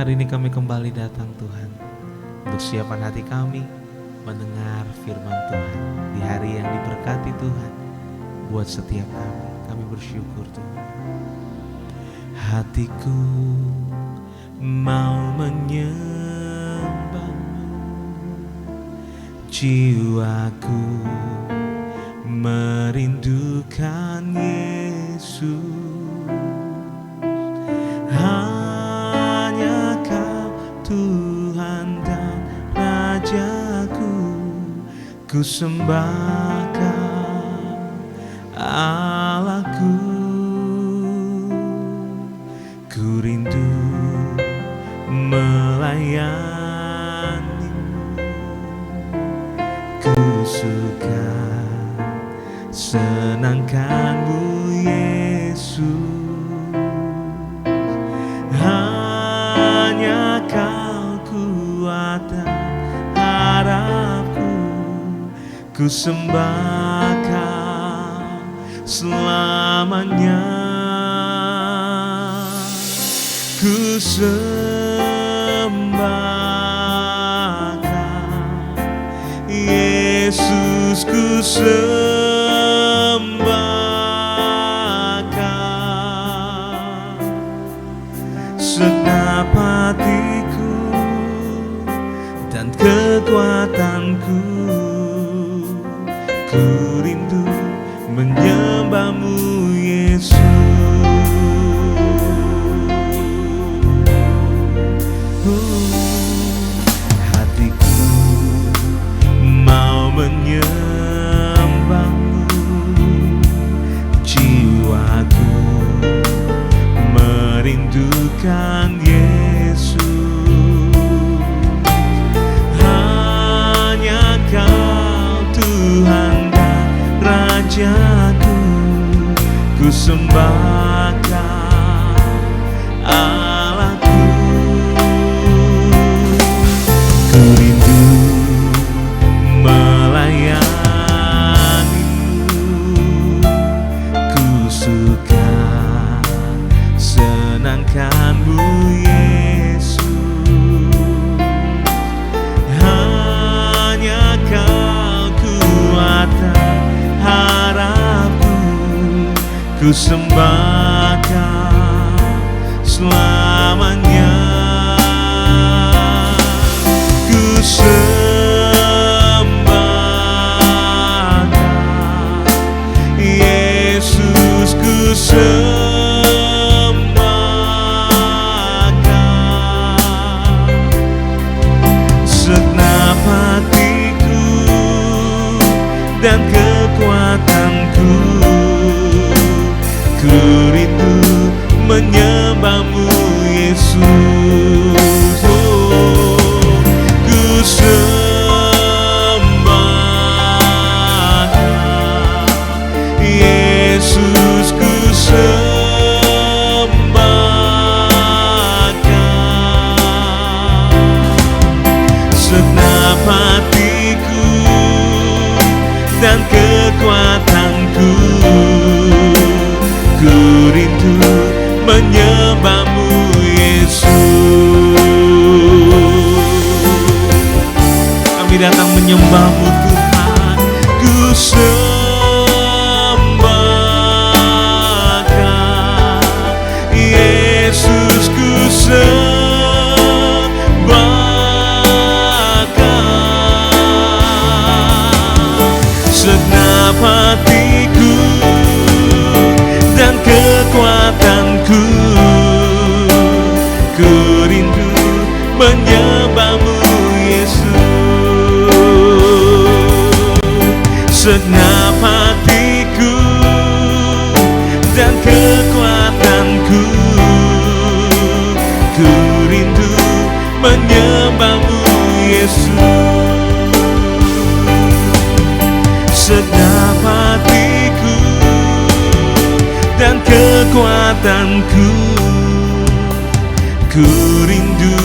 Hari ini kami kembali datang Tuhan, untuk siapan hati kami mendengar firman Tuhan di hari yang diberkati Tuhan buat setiap kami. Kami bersyukur Tuhan. Hatiku mau menyembah-Mu, jiwaku merindukan Yesus. Hanya Kau Tuhan dan Rajaku, ku sembahkan Allahku. Ku rindu melayani-Mu, ku suka senangkan-Mu Yesus. Hanya Kau kuat dan harapku, ku sembahkan selamanya. Ku sembahkan Yesus, ku sembahkan segenap hatiku dan kekuatanku. Ku rindu menyembah-Mu Yesus. Hatiku mau menyembah-Mu, jiwaku merindukan Yesus. Hanya Kau Tuhan dan Rajaku, ku sembahkan Allahku. Ku rindu melayani-Mu, ku suka senangkan-Mu Yesus. Hanya Kau kuat dan harapku, ku sembahkan selamanya. Ku sembahkan Yesus, ku sembahkan segenap hatiku dan kekuatanku. Ku rindu menyembah-Mu Yesus. Ku sembahkan Yesus, ku sembahkan segenap hatiku dan kekuatanku. Ku rindu menyembah-Mu Yesus. Kami datang menyembah-Mu Tuhan. Ku sembahkan Yesus, ku sembahkan segenap hatiku dan kekuatanku. Ku rindu menyembah-Mu Yesus. Segenap hatiku dan kekuatanku. Ku rindu menyembah-Mu Yesus. Segenap hatiku dan kekuatanku. Ku rindu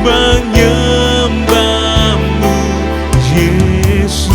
menyembah-Mu Yesus.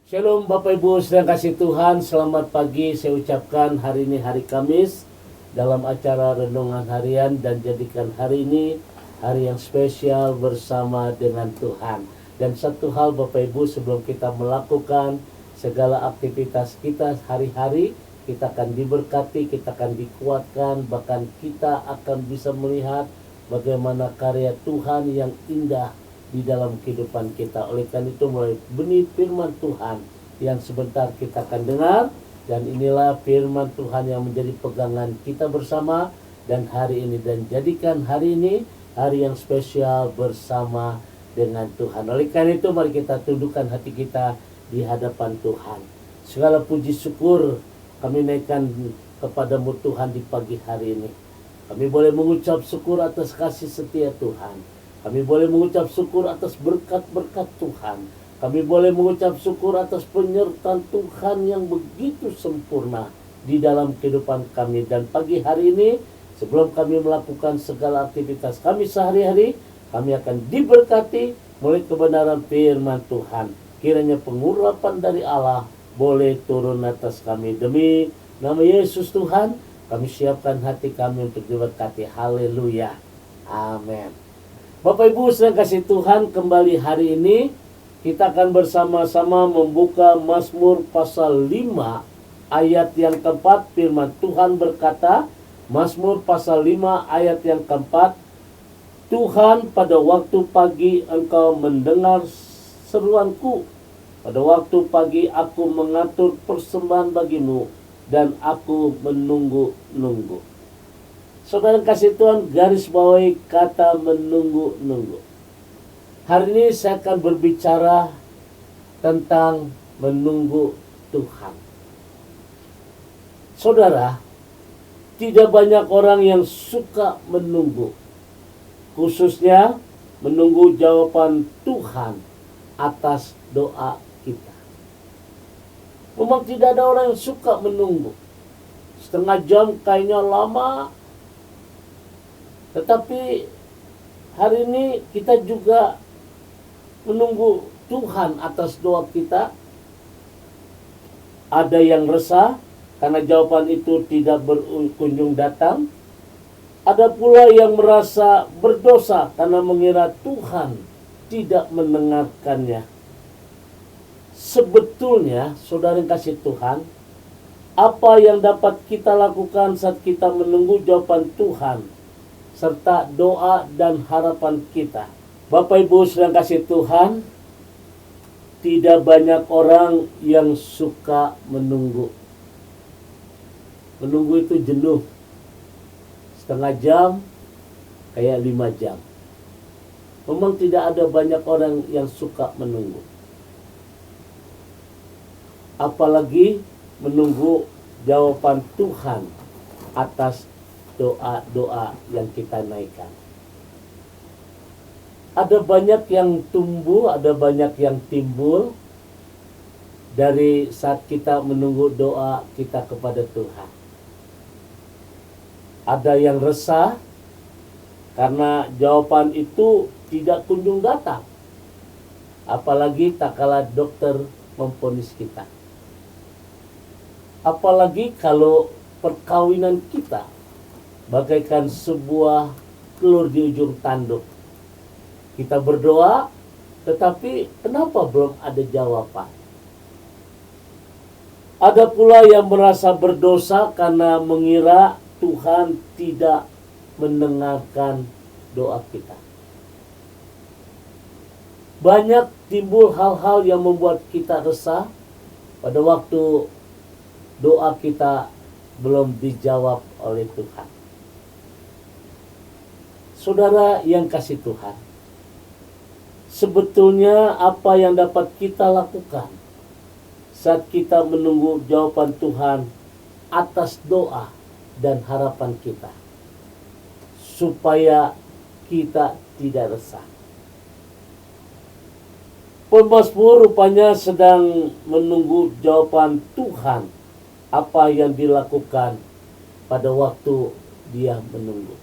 Shalom Bapak Ibu sedang kasih Tuhan, selamat pagi saya ucapkan. Hari ini hari Kamis dalam acara Renungan Harian, dan jadikan hari ini hari yang spesial bersama dengan Tuhan. Dan satu hal Bapak Ibu, sebelum kita melakukan segala aktivitas kita hari-hari, kita akan diberkati, kita akan dikuatkan, bahkan kita akan bisa melihat bagaimana karya Tuhan yang indah di dalam kehidupan kita. Oleh karena itu, mulai benih firman Tuhan yang sebentar kita akan dengar, dan inilah firman Tuhan yang menjadi pegangan kita bersama dan hari ini, dan jadikan hari ini hari yang spesial bersama dengan Tuhan. Oleh karena itu, mari kita tundukkan hati kita di hadapan Tuhan. Segala puji syukur kami naikkan kepadamu Tuhan di pagi hari ini. Kami boleh mengucap syukur atas kasih setia Tuhan. Kami boleh mengucap syukur atas berkat-berkat Tuhan. Kami boleh mengucap syukur atas penyertaan Tuhan yang begitu sempurna di dalam kehidupan kami. Dan pagi hari ini, sebelum kami melakukan segala aktivitas kami sehari-hari, kami akan diberkati oleh kebenaran firman Tuhan. Kiranya pengurapan dari Allah boleh turun atas kami. Demi nama Yesus Tuhan, kami siapkan hati kami untuk diberkati. Haleluya. Amin. Bapak Ibu sedang kasih Tuhan, kembali hari ini kita akan bersama-sama membuka Mazmur pasal 5 ayat yang keempat. Firman Tuhan berkata, Mazmur pasal 5 ayat yang keempat, Tuhan, pada waktu pagi Engkau mendengar seruanku. Pada waktu pagi aku mengatur persembahan bagimu, dan aku menunggu-nunggu. Saudara kasih Tuhan, garis bawahi kata menunggu-nunggu. Hari ini saya akan berbicara tentang menunggu Tuhan. Saudara, tidak banyak orang yang suka menunggu, khususnya menunggu jawaban Tuhan atas doa kita. Memang tidak ada orang yang suka menunggu. Setengah jam kayaknya lama. Tetapi hari ini kita juga menunggu Tuhan atas doa kita. Ada yang resah karena jawaban itu tidak berkunjung datang. Ada pula yang merasa berdosa karena mengira Tuhan tidak mendengarkannya. Sebetulnya, saudara yang kasih Tuhan, apa yang dapat kita lakukan saat kita menunggu jawaban Tuhan serta doa dan harapan kita? Bapak Ibu sedang kasih Tuhan, tidak banyak orang yang suka menunggu. Menunggu itu jenuh. Setengah jam, kayak 5 jam. Memang tidak ada banyak orang yang suka menunggu. Apalagi menunggu jawaban Tuhan atas doa-doa yang kita naikkan. Ada banyak yang tumbuh, ada banyak yang timbul dari saat kita menunggu doa kita kepada Tuhan. Ada yang resah karena jawaban itu tidak kunjung datang. Apalagi tak kala dokter memvonis kita. Apalagi kalau perkawinan kita bagaikan sebuah telur di ujung tanduk. Kita berdoa, tetapi kenapa belum ada jawaban? Ada pula yang merasa berdosa karena mengira Tuhan tidak mendengarkan doa kita. Banyak timbul hal-hal yang membuat kita resah pada waktu doa kita belum dijawab oleh Tuhan. Saudara yang kasih Tuhan, sebetulnya apa yang dapat kita lakukan saat kita menunggu jawaban Tuhan atas doa dan harapan kita, supaya kita tidak resah? Pemazmur rupanya sedang menunggu jawaban Tuhan apa yang dilakukan pada waktu dia menunggu.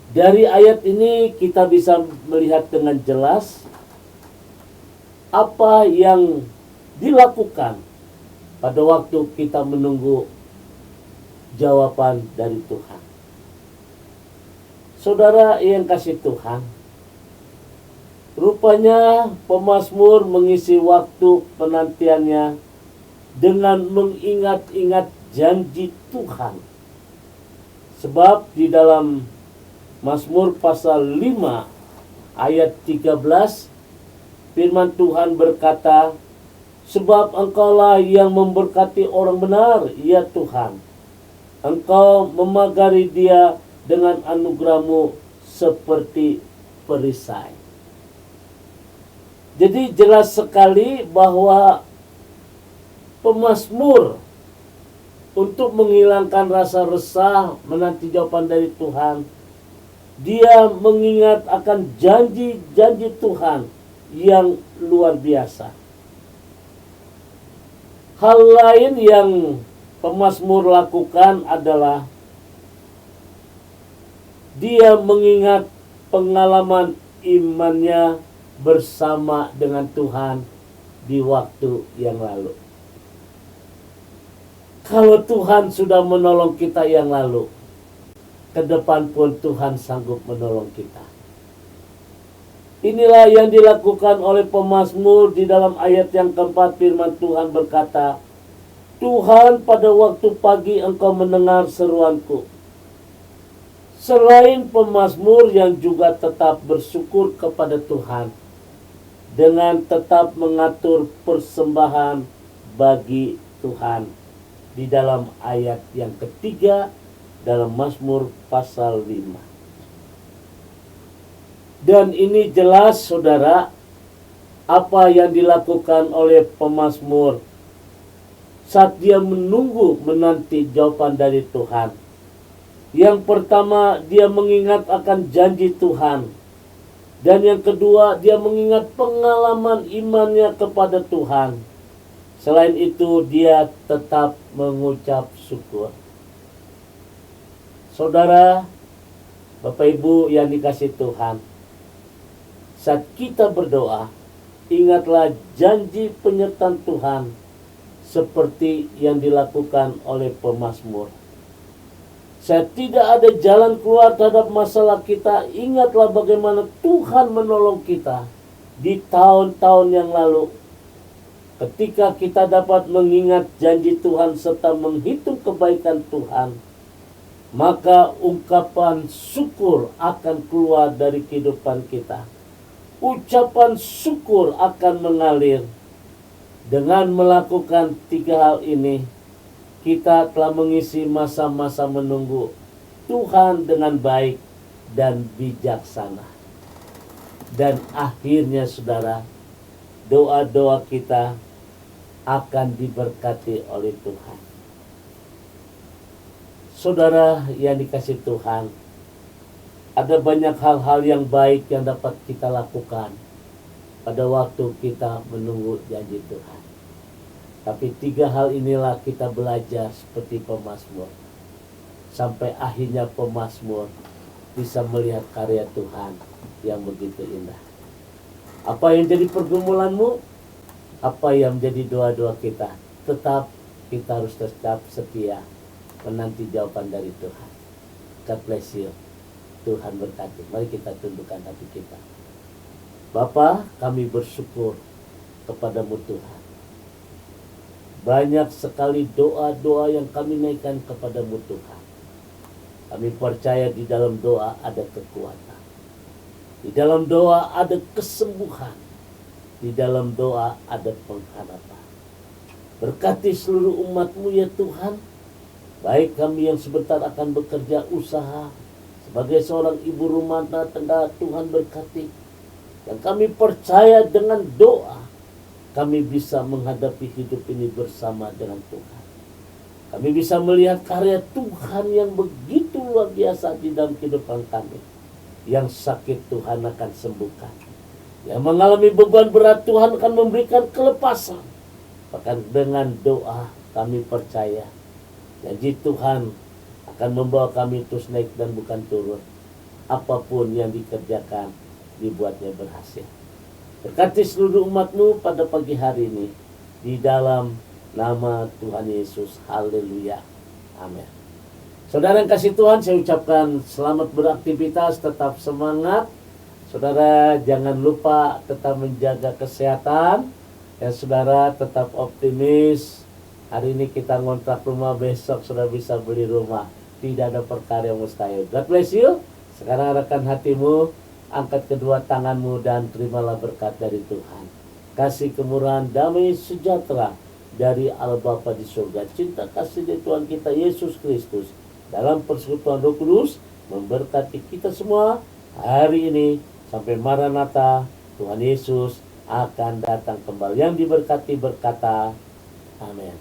Dari ayat ini kita bisa melihat dengan jelas apa yang dilakukan pada waktu kita menunggu jawaban dari Tuhan. Saudara yang kasih Tuhan, rupanya pemazmur mengisi waktu penantiannya dengan mengingat-ingat janji Tuhan. Sebab di dalam Mazmur pasal 5 ayat 13, firman Tuhan berkata, sebab Engkaulah yang memberkati orang benar, ya Tuhan. Engkau memagari dia dengan anugerah-Mu seperti perisai. Jadi jelas sekali bahwa pemazmur untuk menghilangkan rasa resah menanti jawaban dari Tuhan, dia mengingat akan janji-janji Tuhan yang luar biasa. Hal lain yang pemazmur lakukan adalah dia mengingat pengalaman imannya bersama dengan Tuhan di waktu yang lalu. Kalau Tuhan sudah menolong kita yang lalu, ke depan pun Tuhan sanggup menolong kita. Inilah yang dilakukan oleh pemazmur di dalam ayat yang keempat. Firman Tuhan berkata, Tuhan, pada waktu pagi Engkau mendengar seruanku. Selain pemazmur yang juga tetap bersyukur kepada Tuhan dengan tetap mengatur persembahan bagi Tuhan di dalam ayat yang ketiga dalam Mazmur pasal 5. Dan ini jelas saudara, apa yang dilakukan oleh pemazmur saat dia menanti jawaban dari Tuhan. Yang pertama, dia mengingat akan janji Tuhan. Dan yang kedua, dia mengingat pengalaman imannya kepada Tuhan. Selain itu, dia tetap mengucap syukur. Saudara, Bapak Ibu yang dikasih Tuhan, saat kita berdoa, ingatlah janji penyertaan Tuhan seperti yang dilakukan oleh pemazmur. Saat tidak ada jalan keluar terhadap masalah kita, ingatlah bagaimana Tuhan menolong kita di tahun-tahun yang lalu. Ketika kita dapat mengingat janji Tuhan serta menghitung kebaikan Tuhan, maka ungkapan syukur akan keluar dari kehidupan kita. Ucapan syukur akan mengalir. Dengan melakukan 3 hal ini, kita telah mengisi masa-masa menunggu Tuhan dengan baik dan bijaksana. Dan akhirnya saudara, doa-doa kita akan diberkati oleh Tuhan. Saudara yang dikasih Tuhan, ada banyak hal-hal yang baik yang dapat kita lakukan pada waktu kita menunggu janji Tuhan. Tapi 3 hal inilah kita belajar seperti pemazmur. Sampai akhirnya pemazmur bisa melihat karya Tuhan yang begitu indah. Apa yang jadi pergumulanmu? Apa yang menjadi doa-doa kita? Tetap kita harus tetap setia menanti jawaban dari Tuhan. God bless you. Tuhan berkati. Mari kita tundukkan hati kita. Bapa, kami bersyukur kepadamu Tuhan. Banyak sekali doa-doa yang kami naikkan kepadamu Tuhan. Kami percaya di dalam doa ada kekuatan. Di dalam doa ada kesembuhan. Di dalam doa ada pengharapan. Berkati seluruh umat-Mu ya Tuhan. Baik kami yang sebentar akan bekerja usaha. Sebagai seorang ibu rumah tangga, Tuhan berkati. Dan kami percaya dengan doa, kami bisa menghadapi hidup ini bersama dengan Tuhan. Kami bisa melihat karya Tuhan yang begitu luar biasa di dalam kehidupan kami. Yang sakit Tuhan akan sembuhkan. Yang mengalami beban berat Tuhan akan memberikan kelepasan. Bahkan dengan doa kami percaya janji Tuhan akan membawa kami terus naik dan bukan turun. Apapun yang dikerjakan dibuatnya berhasil. Berkati seluruh umat-Mu pada pagi hari ini. Di dalam nama Tuhan Yesus. Haleluya. Amin. Saudara yang kasih Tuhan, saya ucapkan selamat beraktivitas, tetap semangat. Saudara jangan lupa tetap menjaga kesehatan. Ya saudara tetap optimis. Hari ini kita ngontrak rumah, besok sudah bisa beli rumah. Tidak ada perkara yang mustahil. God bless you. Sekarang arahkan hatimu, angkat kedua tanganmu dan terimalah berkat dari Tuhan. Kasih kemurahan, damai, sejahtera dari Allah Bapa di surga. Cinta kasih dari Tuhan kita Yesus Kristus dalam persekutuan Roh Kudus memberkati kita semua hari ini sampai Maranatha. Tuhan Yesus akan datang kembali. Yang diberkati berkata, amin.